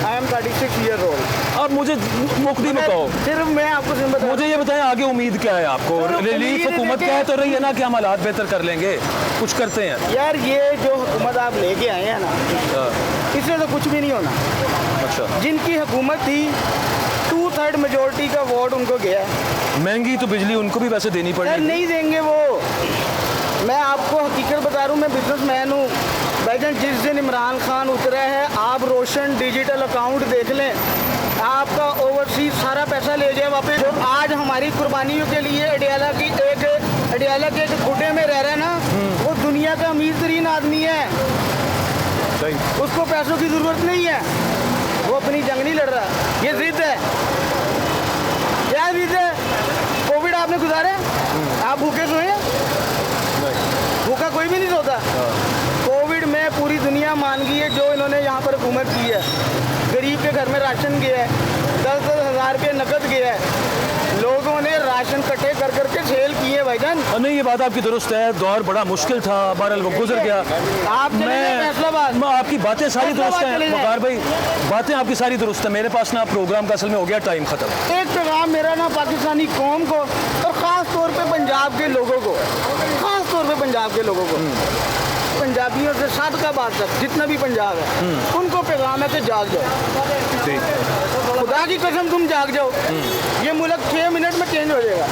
आई एम 36 ईयर ओल्ड। अब मुझे मुक्ति में कहो, सिर्फ मैं आपको सिर्फ बता, मुझे ये बताएं आगे उम्मीद क्या है आपको? रिलीफ हुकूमत कह तो रही है ना कि हम हालात बेहतर कर लेंगे, कुछ करते हैं यार ये जो हुकूमत आप लेके आए हैं ना, इससे तो कुछ भी नहीं होना। अच्छा, जिनकी हुकूमत थी 2/3 मेजोरिटी का वोट उनको गया, महंगी तो बिजली उनको भी वैसे देनी यार पड़ेगी। नहीं देंगे वो। मैं आपको हकीकत बता रहा हूँ, मैं बिजनेसमैन हूँ भाईजान। जिस दिन इमरान खान उतरा है, आप रोशन डिजिटल अकाउंट देख लें, आपका ओवरसीज सारा पैसा ले जाए वापस। जो आज हमारी कुर्बानियों के लिए अडियाला के एक गुड्डे में रह रहा है ना, वो दुनिया का अमीर तरीन आदमी है, उसको पैसों की ज़रूरत नहीं है, वो अपनी जंग नहीं लड़ रहा, ये जिद है। क्या जिद है? कोविड आपने गुजारे, आप भूखे सोए? भूखा कोई भी नहीं सोता। कोविड में पूरी दुनिया मान गई है जो इन्होंने यहाँ पर हुकूमत की है, गरीब के घर में राशन गया है, 10-10 1000 रुपये नकद गया है। लोगों ने राशन कट्ठे कर करके सेल किए भाईजान। और नहीं, ये बात आपकी दुरुस्त है, दौर बड़ा मुश्किल था, बहरहाल वो गुजर गया। आप चले जाएं फैसलाबाद। मैं आपकी बातें सारी दुरुस्त फैसलाबाद हैं चले जाएं। वकार भाई, बातें आपकी सारी दुरुस्त है। मेरे पास ना प्रोग्राम का असल में हो गया टाइम ख़त्म। एक पैगाम मेरा ना पाकिस्तानी कौम को और ख़ास तौर पे पंजाब के लोगों को, ख़ास तौर पे पंजाब के लोगों को, पंजाबियों से सादकाबाद तक जितना भी पंजाब है, उनको पैगाम है कि जाग जाओ। खुदा की कसम तुम जाग जाओ, ये मुल्क 6 मिनट में चेंज हो जाएगा।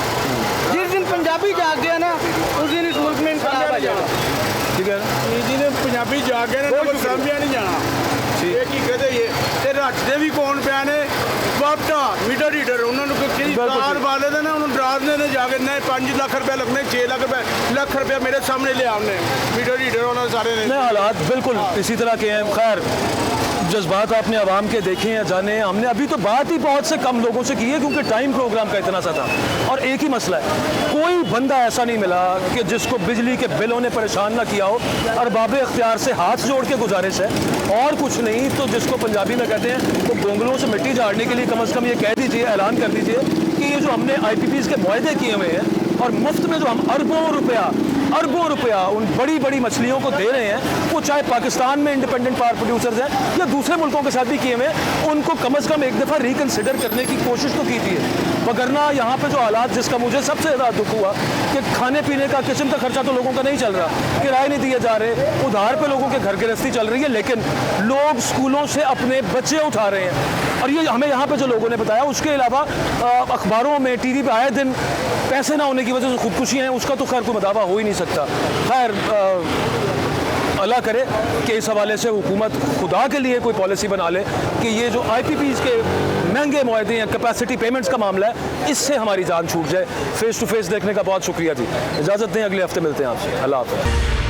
जिस दिन पंजाबी जाग गया ना, उस दिन इस मुल्क में इंकलाब आ जाएगा। ठीक है ना? ਜਿਹਨੇ ਪੰਜਾਬੀ ਜਾ ਕੇ ਨੇ ਕੋਈ ਸਾਂਭਿਆ ਨਹੀਂ ਜਾਣਾ ਇਹ ਕੀ ਕਹਦੇ ਇਹ ਤੇ ਰੱਖਦੇ ਵੀ ਕੌਣ ਪਿਆ ਨੇ ਵਾਪਟਾ ਮੀਟਰ ਰੀਡਰ ਉਹਨਾਂ ਨੂੰ ਕਿਹੜੀ ਕਾਰ ਵਾਲੇ ਦੇ ਨਾ ਉਹਨੂੰ ਡਰਾਉਂਦੇ ਨੇ ਜਾ ਕੇ ਨਹੀਂ 5 ਲੱਖ ਰੁਪਏ ਲੱਗਣੇ 6 ਲੱਖ ਰੁਪਏ ਮੇਰੇ ਸਾਹਮਣੇ ले ਆਉਣੇ मीटर रीडर ਉਹਨਾਂ सारे ने नहीं, हालात बिल्कुल इसी तरह के हैं। खैर, जज्बात आपने आवाम के देखे हैं, जाने। हमने अभी तो बात ही बहुत से कम लोगों से की है क्योंकि टाइम प्रोग्राम का इतना सा था। और एक ही मसला है, कोई बंदा ऐसा नहीं मिला कि जिसको बिजली के बिलों ने परेशान ना किया हो और बाबे अख्तियार से हाथ जोड़ के गुजारिश है और कुछ नहीं तो जिसको पंजाबी में कहते हैं तो गोंगलों से मिट्टी झाड़ने के लिए कम से कम ये कह दीजिए, ऐलान कर दीजिए कि ये जो हमने IPPs के मुआहदे किए हुए हैं और मुफ्त में जो हम अरबों रुपया उन बड़ी बड़ी मछलियों को दे रहे हैं, वो चाहे पाकिस्तान में इंडिपेंडेंट पावर प्रोड्यूसर्स हैं या दूसरे मुल्कों के साथ भी किए हुए हैं, उनको कम से कम एक दफ़ा रिकन्सिडर करने की कोशिश तो की थी। वगरना यहाँ पे जो हालात, जिसका मुझे सबसे ज़्यादा दुख हुआ कि खाने पीने का, किचन का खर्चा तो लोगों का नहीं चल रहा, किराए नहीं दिए जा रहे, उधार पे लोगों के घर गृहस्थी चल रही है, लेकिन लोग स्कूलों से अपने बच्चे उठा रहे हैं। और ये हमें यहाँ पे जो लोगों ने बताया, उसके अलावा अखबारों में, TV पे आए दिन पैसे ना होने की वजह से खुदकुशी हैं, उसका तो खैर कोई दावा हो ही नहीं सकता। खैर, अल्लाह करे कि इस हवाले से हुकूमत खुदा के लिए कोई पॉलिसी बना ले कि ये जो IPPs के महंगे मुआहदे हैं, कैपेसिटी पेमेंट्स का मामला है, इससे हमारी जान छूट जाए। फेस टू फेस देखने का बहुत शुक्रिया जी। इजाज़त दें, अगले हफ्ते मिलते हैं आपसे। अल्लाह हाफ़िज़।